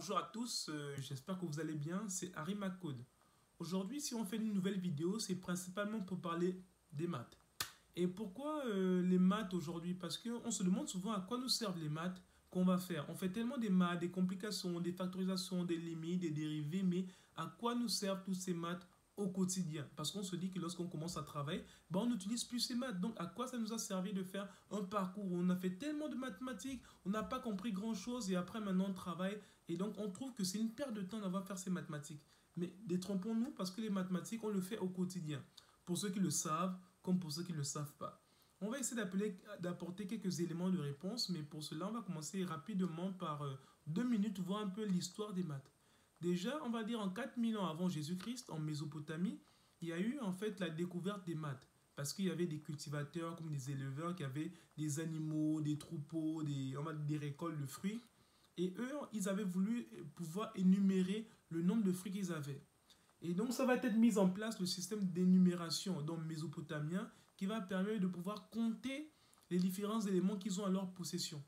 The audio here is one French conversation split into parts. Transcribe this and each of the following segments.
Bonjour à tous, j'espère que vous allez bien, c'est Harry McCode. Aujourd'hui, si on fait une nouvelle vidéo, c'est principalement pour parler des maths. Et pourquoi les maths aujourd'hui? Parce qu'on se demande souvent à quoi nous servent les maths qu'on va faire. On fait tellement des maths, des complications, des factorisations, des limites, des dérivés, mais à quoi nous servent tous ces maths au quotidien? Parce qu'on se dit que lorsqu'on commence à travailler, ben on n'utilise plus ces maths. Donc à quoi ça nous a servi de faire un parcours où on a fait tellement de mathématiques, on n'a pas compris grand-chose et après maintenant on travaille et donc on trouve que c'est une perte de temps d'avoir fait ces mathématiques. Mais détrompons-nous parce que les mathématiques, on le fait au quotidien. Pour ceux qui le savent, comme pour ceux qui ne le savent pas. On va essayer d'apporter quelques éléments de réponse, mais pour cela, on va commencer rapidement par 2 minutes, voir un peu l'histoire des maths. Déjà, on va dire en 4000 ans avant Jésus-Christ, en Mésopotamie, il y a eu en fait la découverte des maths. Parce qu'il y avait des cultivateurs comme des éleveurs qui avaient des animaux, des troupeaux, des récoltes de fruits. Et eux, ils avaient voulu pouvoir énumérer le nombre de fruits qu'ils avaient. Et donc, ça va être mis en place le système d'énumération donc mésopotamien qui va permettre de pouvoir compter les différents éléments qu'ils ont à leur possession.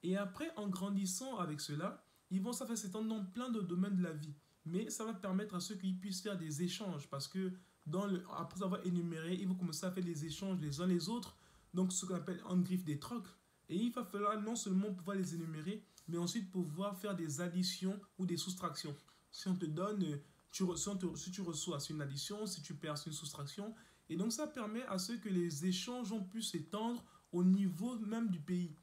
Et après, en grandissant avec cela, ça va s'étendre dans plein de domaines de la vie. Mais ça va permettre à ceux qui puissent faire des échanges parce que après avoir énuméré, ils vont commencer à faire des échanges les uns les autres. Donc, ce qu'on appelle en griffe des trocs. Et il va falloir non seulement pouvoir les énumérer, mais ensuite pouvoir faire des additions ou des soustractions. Si on te donne si tu reçois, c'est une addition, si tu perds, c'est une soustraction. Et donc ça permet à ce que les échanges ont pu s'étendre au niveau même du pays.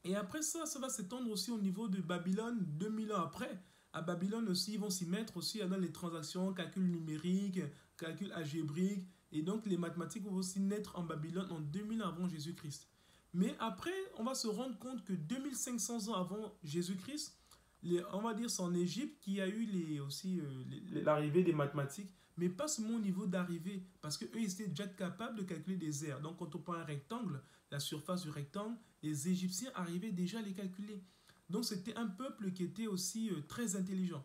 Et après ça, ça va s'étendre aussi au niveau de Babylone, 2000 ans après. À Babylone aussi, ils vont s'y mettre aussi dans les transactions, calcul numérique, calcul algébrique. Et donc les mathématiques vont aussi naître en Babylone en 2000 avant Jésus-Christ. Mais après, on va se rendre compte que 2500 ans avant Jésus-Christ, on va dire c'est en Égypte qu'il y a eu l'arrivée des mathématiques, mais pas seulement au niveau d'arrivée, parce qu'eux, ils étaient déjà capables de calculer des aires. Donc, quand on prend un rectangle, la surface du rectangle, les Égyptiens arrivaient déjà à les calculer. Donc, c'était un peuple qui était aussi très intelligent.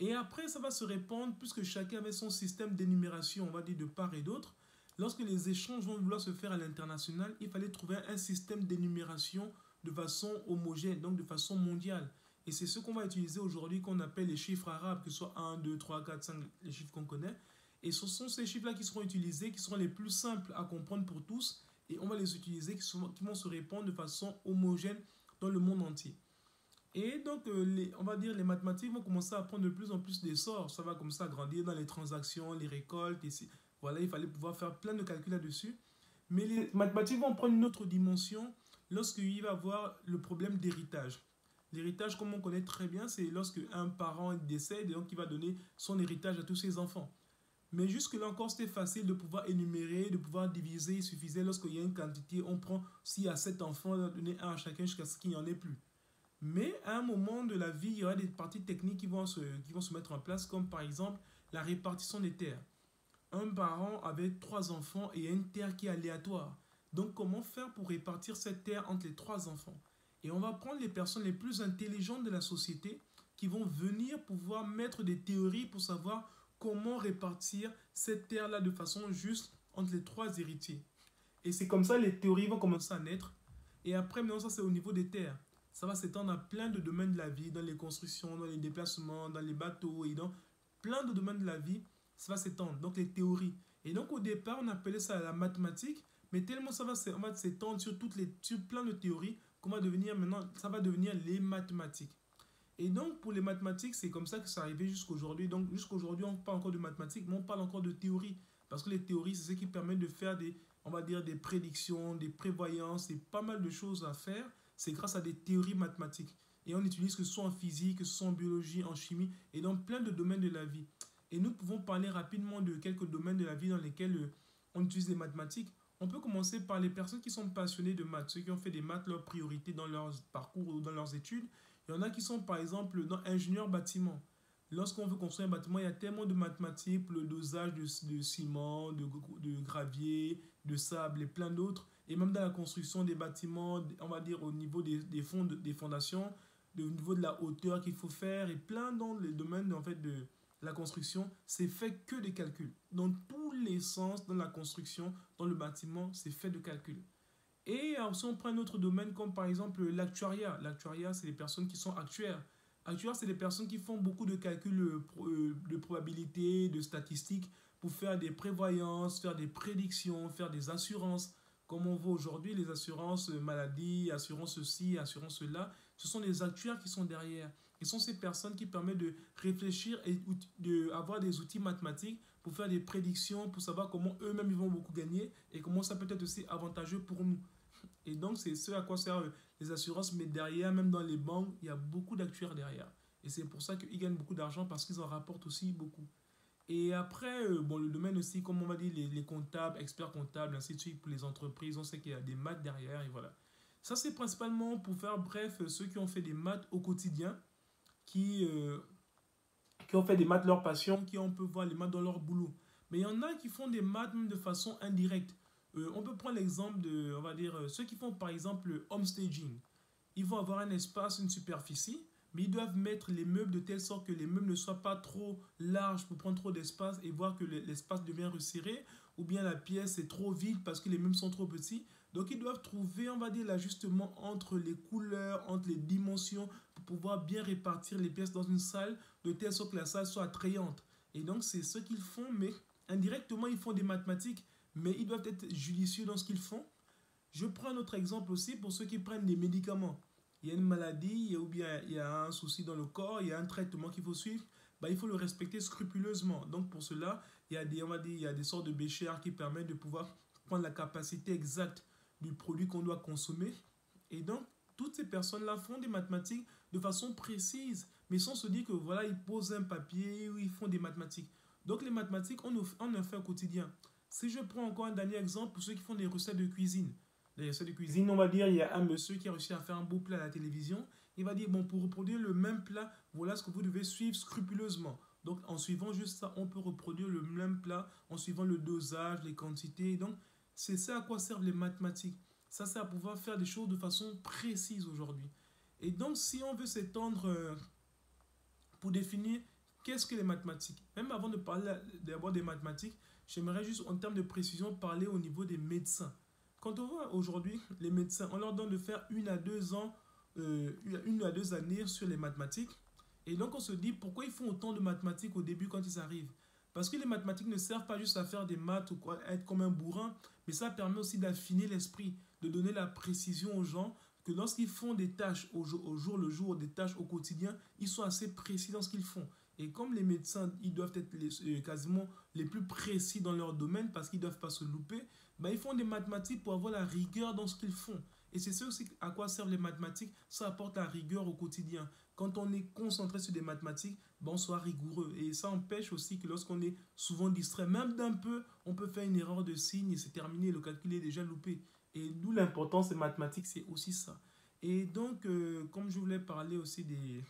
Et après, ça va se répandre, puisque chacun avait son système d'énumération, on va dire de part et d'autre. Lorsque les échanges vont vouloir se faire à l'international, il fallait trouver un système d'énumération de façon homogène, donc de façon mondiale. Et c'est ce qu'on va utiliser aujourd'hui qu'on appelle les chiffres arabes, que ce soit 1, 2, 3, 4, 5, les chiffres qu'on connaît. Et ce sont ces chiffres-là qui seront utilisés, qui seront les plus simples à comprendre pour tous. Et on va les utiliser, qui vont se répandre de façon homogène dans le monde entier. Et donc, on va dire les mathématiques vont commencer à prendre de plus en plus d'essor. Ça va comme ça grandir dans les transactions, les récoltes. Voilà, il fallait pouvoir faire plein de calculs là-dessus. Mais les mathématiques vont prendre une autre dimension lorsqu'il va y avoir le problème d'héritage. L'héritage, comme on connaît très bien, c'est lorsque un parent décède et donc il va donner son héritage à tous ses enfants. Mais jusque-là encore, c'était facile de pouvoir énumérer, de pouvoir diviser. Il suffisait lorsqu'il y a une quantité, on prend, s'il y a 7 enfants, on va donner un à chacun jusqu'à ce qu'il n'y en ait plus. Mais à un moment de la vie, il y aura des parties techniques qui vont se mettre en place, comme par exemple la répartition des terres. Un parent avec 3 enfants et une terre qui est aléatoire. Donc comment faire pour répartir cette terre entre les 3 enfants? Et on va prendre les personnes les plus intelligentes de la société qui vont venir pouvoir mettre des théories pour savoir comment répartir cette terre-là de façon juste entre les 3 héritiers. Et c'est comme ça les théories vont commencer à naître. Et après, maintenant, ça c'est au niveau des terres. Ça va s'étendre à plein de domaines de la vie, dans les constructions, dans les déplacements, dans les bateaux et dans plein de domaines de la vie. Ça va s'étendre, donc les théories. Et donc au départ, on appelait ça la mathématique, mais tellement ça va s'étendre sur plein de théories qu'on va devenir maintenant, ça va devenir les mathématiques. Et donc pour les mathématiques, c'est comme ça que ça arrivé jusqu'à aujourd'hui. Donc jusqu'à aujourd'hui, on parle encore de mathématiques, mais on parle encore de théories. Parce que les théories, c'est ce qui permet de faire on va dire, des prédictions, des prévoyances, et pas mal de choses à faire. C'est grâce à des théories mathématiques. Et on utilise que ce soit en physique, que ce soit en biologie, en chimie, et dans plein de domaines de la vie. Et nous pouvons parler rapidement de quelques domaines de la vie dans lesquels on utilise les mathématiques. On peut commencer par les personnes qui sont passionnées de maths, ceux qui ont fait des maths leur priorité dans leur parcours ou dans leurs études. Il y en a qui sont par exemple dans ingénieur bâtiment. Lorsqu'on veut construire un bâtiment, il y a tellement de mathématiques pour le dosage de ciment, de gravier, de sable et plein d'autres. Et même dans la construction des bâtiments, on va dire au niveau des fondations, au niveau de la hauteur qu'il faut faire et plein dans les domaines en fait, de la construction, c'est fait que des calculs. Dans tous les sens, dans la construction, dans le bâtiment, c'est fait de calculs. Et si on prend un autre domaine comme par exemple l'actuariat. L'actuariat, c'est les personnes qui sont actuaires. Actuaires, c'est des personnes qui font beaucoup de calculs de probabilité, de statistiques pour faire des prévoyances, faire des prédictions, faire des assurances. Comme on voit aujourd'hui, les assurances maladie, assurance ceci, assurance cela, ce sont les actuaires qui sont derrière. Ce sont ces personnes qui permettent de réfléchir et d'avoir des outils mathématiques pour faire des prédictions, pour savoir comment eux-mêmes ils vont beaucoup gagner et comment ça peut être aussi avantageux pour nous. Et donc, c'est ce à quoi servent les assurances, mais derrière, même dans les banques, il y a beaucoup d'actuaires derrière. Et c'est pour ça qu'ils gagnent beaucoup d'argent parce qu'ils en rapportent aussi beaucoup. Et après, bon, le domaine aussi, comme on va dire, les comptables, experts comptables, ainsi de suite, pour les entreprises, on sait qu'il y a des maths derrière, et voilà. Ça, c'est principalement pour faire bref ceux qui ont fait des maths au quotidien, qui, euh, qui ont fait des maths leur passion, qui on peut voir les maths dans leur boulot. Mais il y en a qui font des maths même de façon indirecte. On peut prendre l'exemple de, on va dire, ceux qui font par exemple le homestaging. Ils vont avoir un espace, une superficie, mais ils doivent mettre les meubles de telle sorte que les meubles ne soient pas trop larges pour prendre trop d'espace et voir que l'espace devient resserré, ou bien la pièce est trop vide parce que les meubles sont trop petits. Donc ils doivent trouver, on va dire, l'ajustement entre les couleurs, entre les dimensions, pour pouvoir bien répartir les pièces dans une salle, de telle sorte que la salle soit attrayante. Et donc c'est ce qu'ils font, mais indirectement ils font des mathématiques, mais ils doivent être judicieux dans ce qu'ils font. Je prends un autre exemple aussi pour ceux qui prennent des médicaments. Il y a une maladie, ou bien il y a un souci dans le corps, il y a un traitement qu'il faut suivre, bah, il faut le respecter scrupuleusement. Donc pour cela, il y a des, on va dire, il y a des sortes de béchers qui permettent de pouvoir prendre la capacité exacte du produit qu'on doit consommer. Et donc, toutes ces personnes-là font des mathématiques de façon précise, mais sans se dire que voilà, ils posent un papier ou ils font des mathématiques. Donc les mathématiques, on en fait au quotidien. Si je prends encore un dernier exemple pour ceux qui font des recettes de cuisine, les recettes de cuisine, on va dire, il y a un monsieur qui a réussi à faire un beau plat à la télévision. Il va dire, bon, pour reproduire le même plat, voilà ce que vous devez suivre scrupuleusement. Donc, en suivant juste ça, on peut reproduire le même plat en suivant le dosage, les quantités. Donc, c'est ça à quoi servent les mathématiques. Ça sert à pouvoir faire des choses de façon précise aujourd'hui. Et donc, si on veut s'étendre pour définir qu'est-ce que les mathématiques, même avant de parler d'abord des mathématiques, j'aimerais juste en termes de précision parler au niveau des médecins. Quand on voit aujourd'hui les médecins, on leur donne de faire 1 à 2 ans, 1 à 2 années sur les mathématiques. Et donc on se dit pourquoi ils font autant de mathématiques au début quand ils arrivent. Parce que les mathématiques ne servent pas juste à faire des maths ou quoi, être comme un bourrin, mais ça permet aussi d'affiner l'esprit, de donner la précision aux gens, que lorsqu'ils font des tâches au jour le jour, des tâches au quotidien, ils sont assez précis dans ce qu'ils font. Et comme les médecins, ils doivent être quasiment les plus précis dans leur domaine parce qu'ils ne doivent pas se louper, ben ils font des mathématiques pour avoir la rigueur dans ce qu'ils font. Et c'est ça aussi à quoi servent les mathématiques, ça apporte la rigueur au quotidien. Quand on est concentré sur des mathématiques, ben on soit rigoureux. Et ça empêche aussi que lorsqu'on est souvent distrait, même d'un peu, on peut faire une erreur de signe et c'est terminé, le calcul est déjà loupé. Et d'où l'importance des mathématiques, c'est aussi ça. Et donc, comme je voulais parler aussi de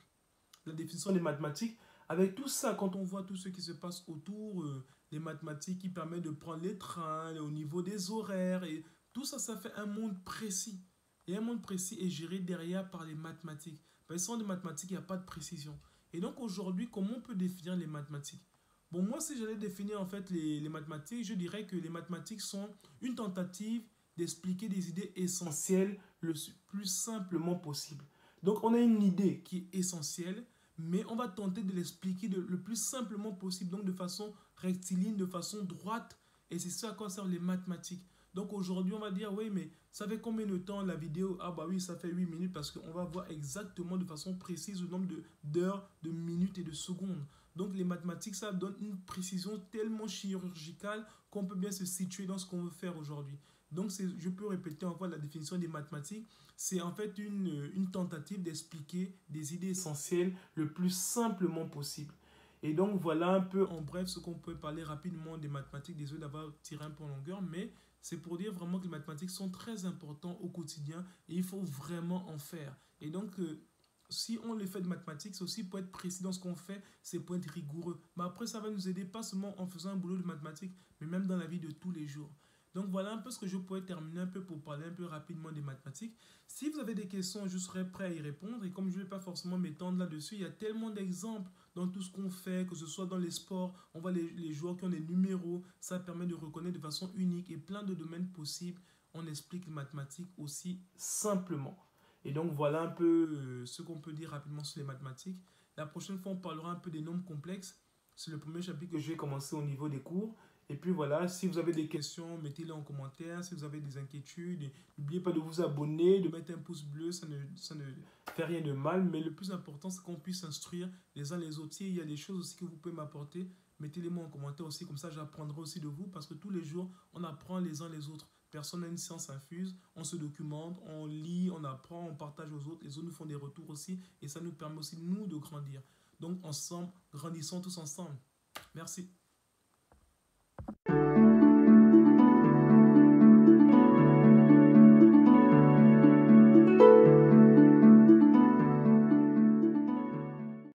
la définition des mathématiques, avec tout ça, quand on voit tout ce qui se passe autour, les mathématiques qui permettent de prendre les trains, au niveau des horaires, et tout ça, ça fait un monde précis. Et un monde précis est géré derrière par les mathématiques. Parce que sans les mathématiques, il n'y a pas de précision. Et donc aujourd'hui, comment on peut définir les mathématiques? Bon, moi, si j'allais définir en fait les mathématiques, je dirais que les mathématiques sont une tentative d'expliquer des idées essentielles le plus simplement possible. Donc on a une idée qui est essentielle, mais on va tenter de l'expliquer le plus simplement possible, donc de façon rectiligne, de façon droite, et c'est ça à quoi servent les mathématiques. Donc aujourd'hui, on va dire, oui, mais ça fait combien de temps la vidéo? Ah bah oui, ça fait 8 minutes parce qu'on va voir exactement de façon précise le nombre d'heures, de minutes et de secondes. Donc les mathématiques, ça donne une précision tellement chirurgicale qu'on peut bien se situer dans ce qu'on veut faire aujourd'hui. Donc je peux répéter encore la définition des mathématiques. C'est en fait une tentative d'expliquer des idées essentielles le plus simplement possible. Et donc voilà un peu en bref ce qu'on peut parler rapidement des mathématiques. Désolé d'avoir tiré un peu en longueur, mais c'est pour dire vraiment que les mathématiques sont très importants au quotidien et il faut vraiment en faire. Et donc si on les fait de mathématiques, c'est aussi pour être précis dans ce qu'on fait, c'est pour être rigoureux. Mais après, ça va nous aider pas seulement en faisant un boulot de mathématiques, mais même dans la vie de tous les jours. Donc voilà un peu ce que je pourrais terminer un peu pour parler un peu rapidement des mathématiques. Si vous avez des questions, je serai prêt à y répondre. Et comme je ne vais pas forcément m'étendre là-dessus, il y a tellement d'exemples dans tout ce qu'on fait, que ce soit dans les sports, on voit les joueurs qui ont des numéros, ça permet de reconnaître de façon unique et plein de domaines possibles. On explique les mathématiques aussi simplement. Et donc voilà un peu ce qu'on peut dire rapidement sur les mathématiques. La prochaine fois, on parlera un peu des nombres complexes. C'est le premier chapitre que je vais commencer au niveau des cours. Et puis voilà, si vous avez des questions, mettez-les en commentaire. Si vous avez des inquiétudes, n'oubliez pas de vous abonner, de mettre un pouce bleu, ça ne fait rien de mal. Mais le plus important, c'est qu'on puisse s'instruire les uns les autres. Si il y a des choses aussi que vous pouvez m'apporter, mettez-les moi en commentaire aussi. Comme ça, j'apprendrai aussi de vous parce que tous les jours, on apprend les uns les autres. Personne n'a une science infuse, on se documente, on lit, on apprend, on partage aux autres, les autres nous font des retours aussi, et ça nous permet aussi, nous, de grandir. Donc, ensemble, grandissons tous ensemble. Merci.